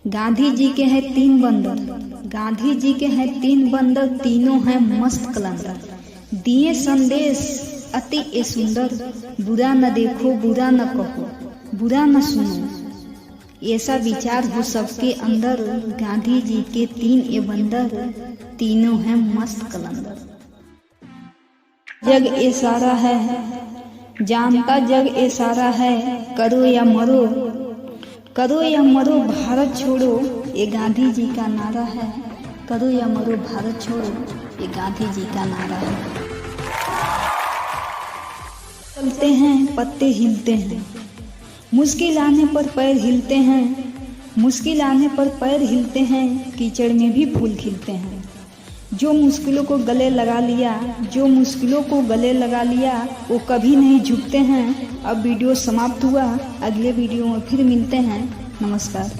गांधी जी के हैं 3 बंदर, गांधी जी के हैं 3 बंदर, तीनों हैं मस्त कलंदर। दिए संदेश अति ए सुंदर, बुरा न देखो बुरा न कहो बुरा न सुनो। ऐसा विचार हो सबके अंदर, गांधी जी के 3 ए बंदर, तीनों हैं मस्त कलंदर। जग ए सारा है जानता, जग ए सारा है, करो या मरो, करो या मरो भारत छोड़ो, ये गांधी जी का नारा है। करो या मरो भारत छोड़ो, ये गांधी जी का नारा है। चलते हैं पत्ते हिलते हैं, मुश्किल आने पर पैर हिलते हैं, मुश्किल आने पर पैर हिलते हैं, कीचड़ में भी फूल खिलते हैं। जो मुश्किलों को गले लगा लिया, जो मुश्किलों को गले लगा लिया, वो कभी नहीं झुकते हैं। अब वीडियो समाप्त हुआ, अगले वीडियो में फिर मिलते हैं। नमस्कार।